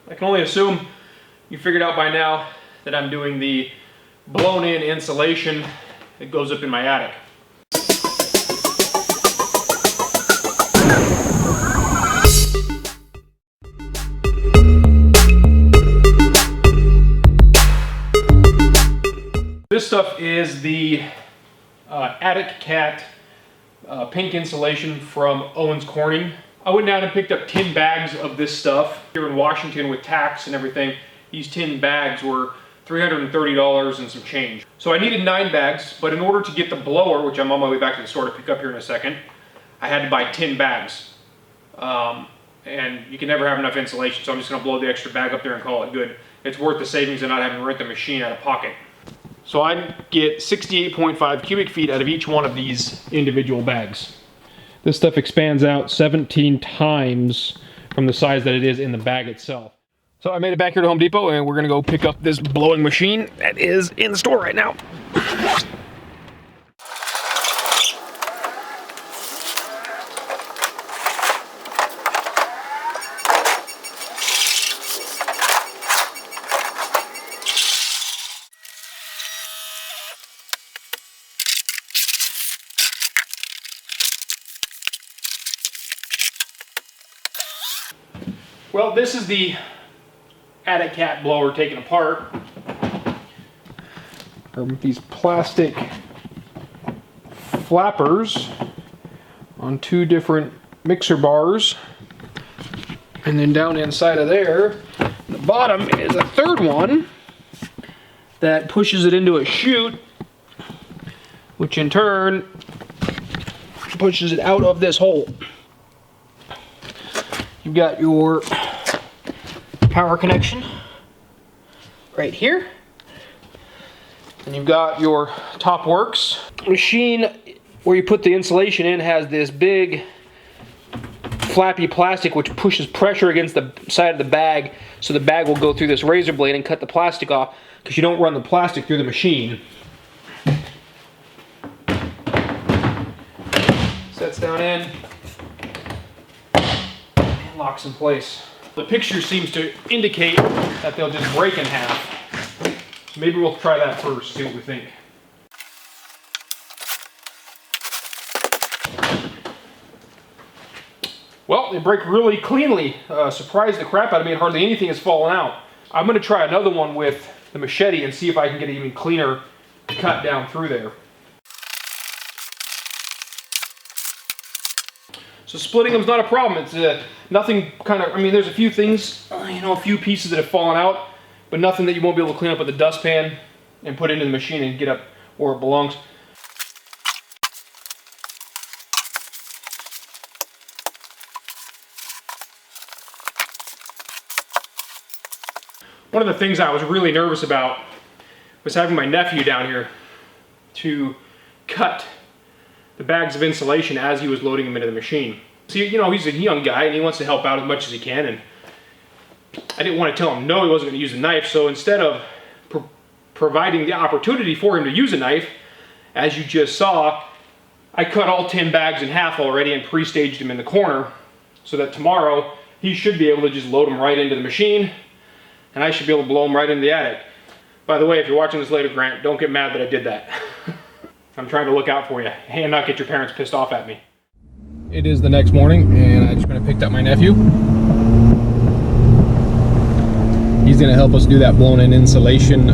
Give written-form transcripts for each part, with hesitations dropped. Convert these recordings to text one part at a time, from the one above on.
I can only assume you figured out by now that I'm doing the blown-in insulation that goes up in my attic. This stuff is the Attic Cat pink insulation from Owens Corning. I went down and picked up 10 bags of this stuff here in Washington with tax and everything. These 10 bags were $330 and some change. So I needed 9 bags, but in order to get the blower, which I'm on my way back to the store to pick up here in a second, I had to buy 10 bags. And you can never have enough insulation, so I'm just gonna blow the extra bag up there and call it good. It's worth the savings of not having to rent the machine out of pocket. So I get 68.5 cubic feet out of each one of these individual bags. This stuff expands out 17 times from the size that it is in the bag itself. So I made it back here to Home Depot and we're gonna go pick up this blowing machine that is in the store right now. Well, this is the Attic Cat blower taken apart. These plastic flappers on 2 different mixer bars. And then down inside of there, the bottom is a 3rd one that pushes it into a chute, which in turn pushes it out of this hole. You've got your power connection right here. And you've got your top works. Machine where you put the insulation in has this big flappy plastic which pushes pressure against the side of the bag, so the bag will go through this razor blade and cut the plastic off, because you don't run the plastic through the machine. Sets down in. Locks in place. The picture seems to indicate that they'll just break in half. So maybe we'll try that first, see what we think. Well, they break really cleanly. Surprised the crap out of me. Hardly anything has fallen out. I'm going to try another one with the machete and see if I can get an even cleaner cut down through there. So splitting them's not a problem. It's nothing kind of, I mean, there's a few things, you know, a few pieces that have fallen out, but nothing that you won't be able to clean up with a dustpan and put into the machine and get up where it belongs. One of the things I was really nervous about was having my nephew down here to cut the bags of insulation as he was loading them into the machine. So, you know, he's a young guy and he wants to help out as much as he can, and I didn't want to tell him no, he wasn't going to use a knife, so instead of providing the opportunity for him to use a knife, as you just saw, I cut all 10 bags in half already and pre-staged them in the corner, so that tomorrow he should be able to just load them right into the machine, and I should be able to blow them right into the attic. By the way, if you're watching this later, Grant, don't get mad that I did that. I'm trying to look out for you and not get your parents pissed off at me. It is the next morning and I just went and picked up my nephew. He's going to help us do that blown-in insulation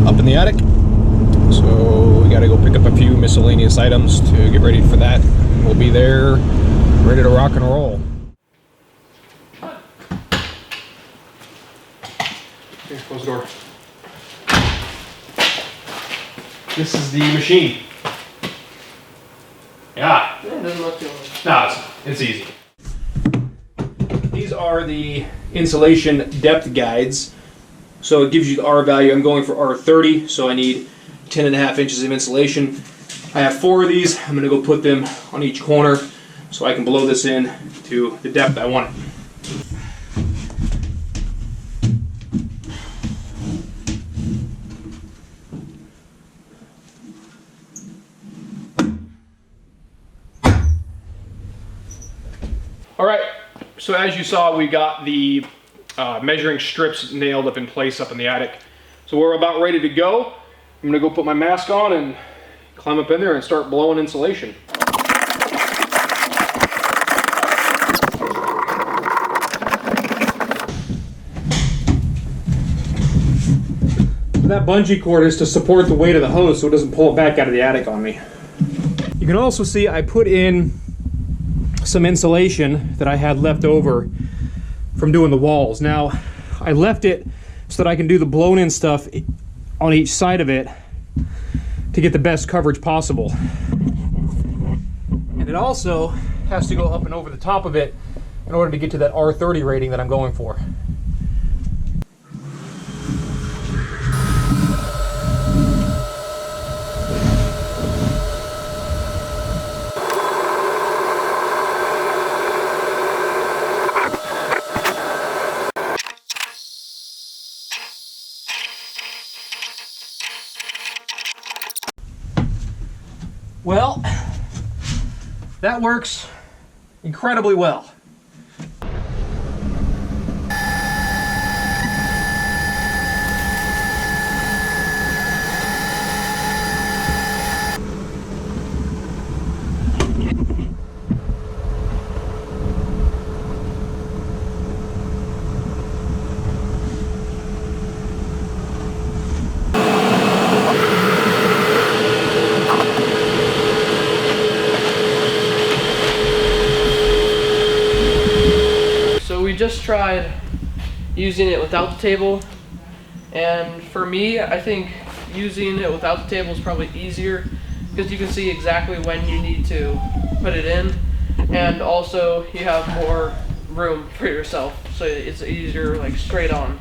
up in the attic. So we got to go pick up a few miscellaneous items to get ready for that. We'll be there ready to rock and roll. Here, close the door. This is the machine. Yeah. It doesn't look too much. No, it's easy. These are the insulation depth guides. So it gives you the R value. I'm going for R30, so I need 10.5 inches of insulation. I have 4 of these. I'm going to go put them on each corner so I can blow this in to the depth I want it. All right, so as you saw, we got the measuring strips nailed up in place up in the attic. So we're about ready to go. I'm gonna go put my mask on and climb up in there and start blowing insulation. That bungee cord is to support the weight of the hose so it doesn't pull it back out of the attic on me. You can also see I put in some insulation that I had left over from doing the walls. Now, I left it so that I can do the blown in stuff on each side of it to get the best coverage possible. And it also has to go up and over the top of it in order to get to that R30 rating that I'm going for. Well, that works incredibly well. Just tried using it without the table, and for me, I think using it without the table is probably easier because you can see exactly when you need to put it in, and also you have more room for yourself, so it's easier, like, straight on.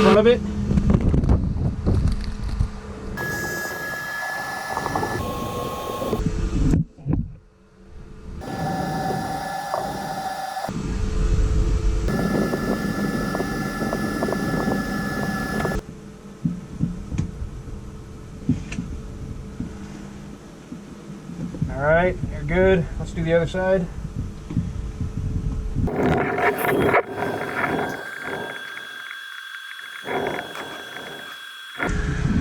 Of it. All right, you're good. Let's do the other side.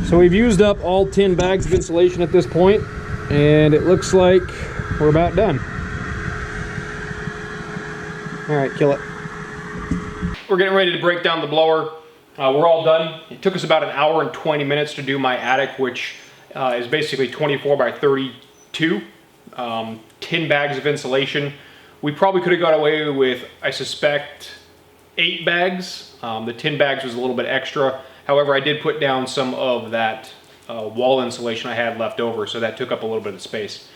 So we've used up all 10 bags of insulation at this point, and it looks like we're about done. All right, kill it. We're getting ready to break down the blower. We're all done. It took us about an hour and 20 minutes to do my attic, which is basically 24 by 32. 10 bags of insulation. We probably could have got away with, I suspect, 8 bags. The 10 bags was a little bit extra. However, I did put down some of that wall insulation I had left over, so that took up a little bit of space.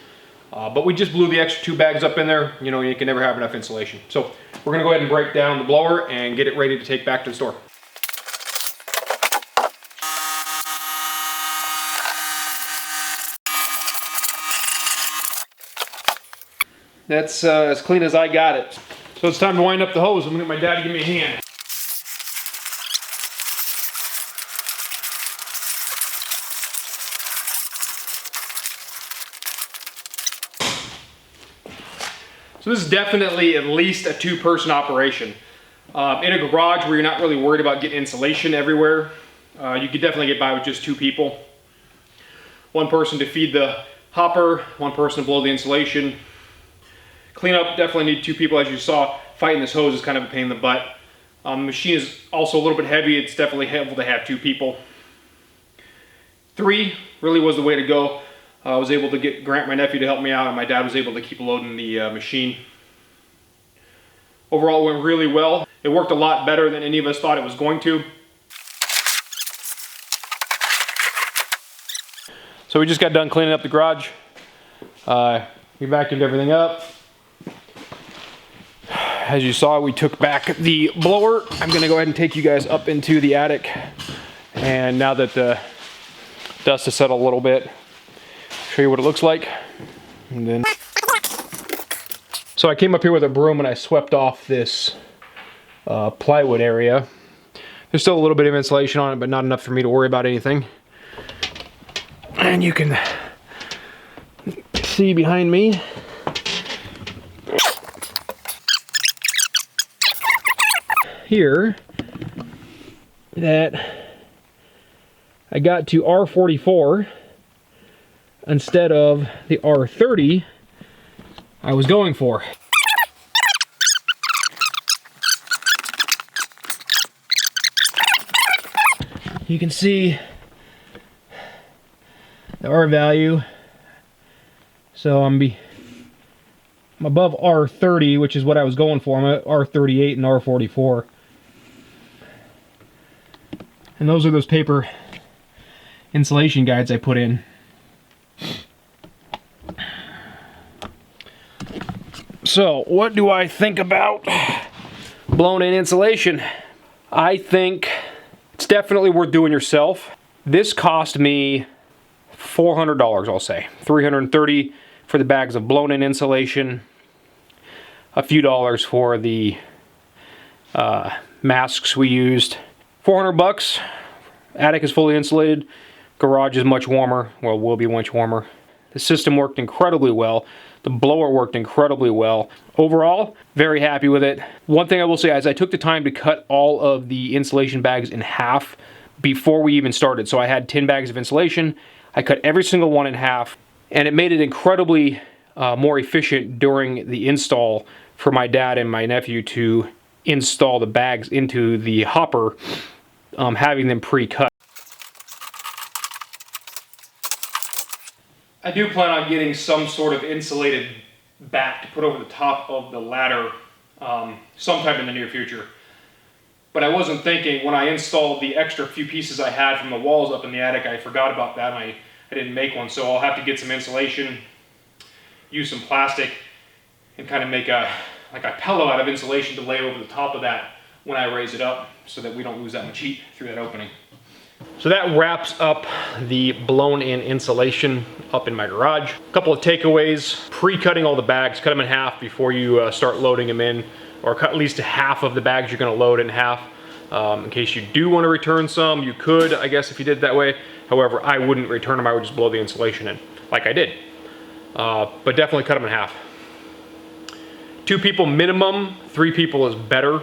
But we just blew the extra 2 bags up in there. You know, you can never have enough insulation. So we're gonna go ahead and break down the blower and get it ready to take back to the store. That's as clean as I got it. So it's time to wind up the hose. I'm gonna get my dad to give me a hand. So this is definitely at least a 2-person operation. In a garage where you're not really worried about getting insulation everywhere, you could definitely get by with just 2 people. 1 person to feed the hopper, 1 person to blow the insulation. Clean up, definitely need 2 people. As you saw, fighting this hose is kind of a pain in the butt. The machine is also a little bit heavy. It's definitely helpful to have 2 people. 3 really was the way to go. I was able to get Grant, my nephew, to help me out, and my dad was able to keep loading the machine. Overall, it went really well. It worked a lot better than any of us thought it was going to. So we just got done cleaning up the garage. We vacuumed everything up. As you saw, we took back the blower. I'm gonna go ahead and take you guys up into the attic. And now that the dust to settle a little bit. Show you what it looks like. And then, so I came up here with a broom and I swept off this plywood area. There's still a little bit of insulation on it, but not enough for me to worry about anything. And you can see behind me here that I got to R44 instead of the R30 I was going for. You can see the R value. So I'm above R30, which is what I was going for. I'm at R38 and R44. And those are those paper insulation guides I put in. So, what do I think about blown-in insulation? I think it's definitely worth doing yourself. This cost me $400, I'll say. $330 for the bags of blown-in insulation. A few dollars for the masks we used. 400 bucks. Attic is fully insulated. Garage is much warmer. Well, will be much warmer. The system worked incredibly well. The blower worked incredibly well. Overall, very happy with it. One thing I will say is I took the time to cut all of the insulation bags in half before we even started. So I had 10 bags of insulation. I cut every single one in half, and it made it incredibly more efficient during the install for my dad and my nephew to install the bags into the hopper, having them pre-cut. I do plan on getting some sort of insulated back to put over the top of the ladder sometime in the near future. But I wasn't thinking, when I installed the extra few pieces I had from the walls up in the attic, I forgot about that and I didn't make one. So I'll have to get some insulation, use some plastic, and kind of make a pillow out of insulation to lay over the top of that when I raise it up so that we don't lose that much heat through that opening. So that wraps up the blown-in insulation up in my garage. A couple of takeaways: pre-cutting all the bags, cut them in half before you start loading them in, or cut at least half of the bags you're going to load in half. In case you do want to return some, you could, I guess, if you did it that way. However, I wouldn't return them. I would just blow the insulation in, like I did. But definitely cut them in half. 2 people minimum, 3 people is better.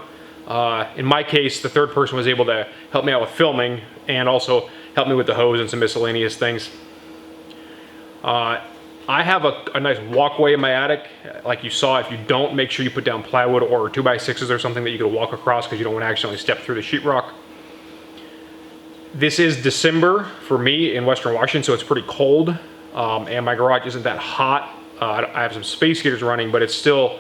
In my case, the third person was able to help me out with filming and also help me with the hose and some miscellaneous things. I have a nice walkway in my attic. Like you saw, if you don't, make sure you put down plywood or 2x6s or something that you can walk across because you don't want to accidentally step through the sheetrock. This is December for me in Western Washington, so it's pretty cold, and my garage isn't that hot. I have some space heaters running, but it's still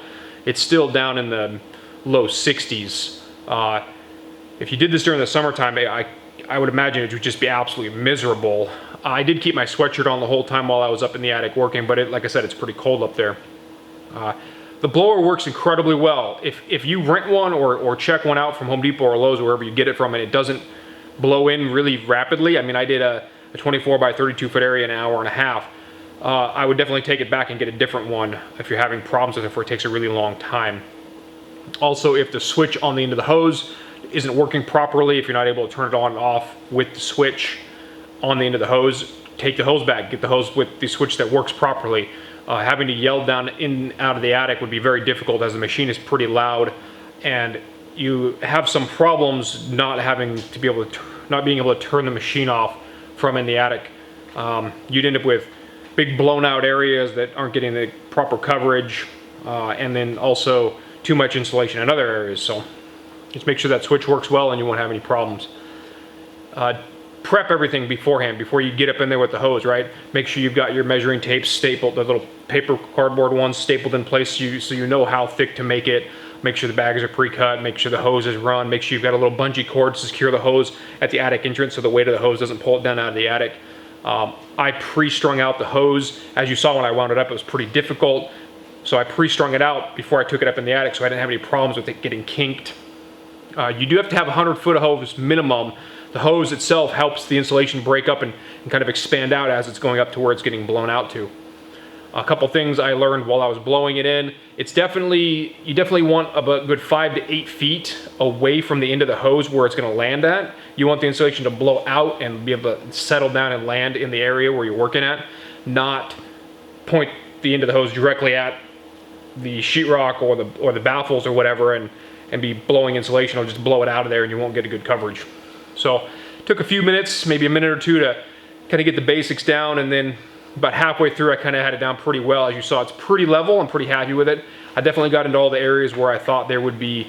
down in the low 60s. If you did this during the summertime, I would imagine it would just be absolutely miserable. I did keep my sweatshirt on the whole time while I was up in the attic working, but like I said, it's pretty cold up there. The blower works incredibly well. If you rent one or check one out from Home Depot or Lowe's or wherever you get it from, and it doesn't blow in really rapidly, I mean, I did a 24 by 32 foot area in an hour and a half. I would definitely take it back and get a different one if you're having problems with it, or it takes a really long time. Also, if the switch on the end of the hose isn't working properly, if you're not able to turn it on and off with the switch on the end of the hose, take the hose back, get the hose with the switch that works properly. Having to yell down in and out of the attic would be very difficult as the machine is pretty loud, and you have some problems not being able to turn the machine off from in the attic. You'd end up with big blown out areas that aren't getting the proper coverage, and then also too much insulation in other areas. So just make sure that switch works well and you won't have any problems. Prep everything beforehand, before you get up in there with the hose, right? Make sure you've got your measuring tape stapled, the little paper cardboard ones stapled in place so you know how thick to make it. Make sure the bags are pre-cut, make sure the hose is run, make sure you've got a little bungee cord to secure the hose at the attic entrance so the weight of the hose doesn't pull it down out of the attic. I pre-strung out the hose. As you saw when I wound it up, it was pretty difficult. So I pre-strung it out before I took it up in the attic so I didn't have any problems with it getting kinked. You do have to have 100 foot of hose minimum the hose itself helps the insulation break up and kind of expand out as it's going up to where it's getting blown out to. A couple things I learned while I was blowing it in. You definitely want about a good 5 to 8 feet away from the end of the hose where it's gonna land at. You want the insulation to blow out and be able to settle down and land in the area where you're working at, not point the end of the hose directly at the sheetrock or the baffles or whatever and be blowing insulation. It'll just blow it out of there and you won't get a good coverage. So it took a few minutes, maybe a minute or two to kind of get the basics down, and then about halfway through I kind of had it down pretty well. As you saw, it's pretty level. I'm pretty happy with it. I definitely got into all the areas where I thought there would be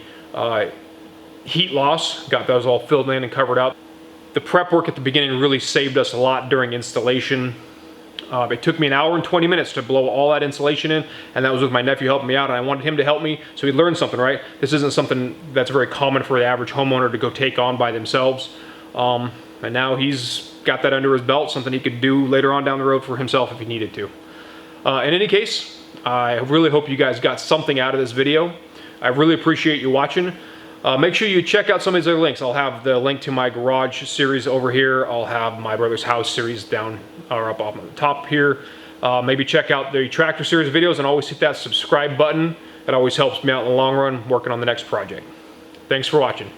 heat loss. Got those all filled in and covered up. The prep work at the beginning really saved us a lot during installation. It took me an hour and 20 minutes to blow all that insulation in, and that was with my nephew helping me out, and I wanted him to help me so he'd learn something, right? This isn't something that's very common for the average homeowner to go take on by themselves. And now he's got that under his belt, something he could do later on down the road for himself if he needed to. In any case, I really hope you guys got something out of this video. I really appreciate you watching. Make sure you check out some of these other links. I'll have the link to my garage series over here. I'll have my brother's house series down or up on the top here. Maybe check out the tractor series videos and always hit that subscribe button. That always helps me out in the long run working on the next project. Thanks for watching.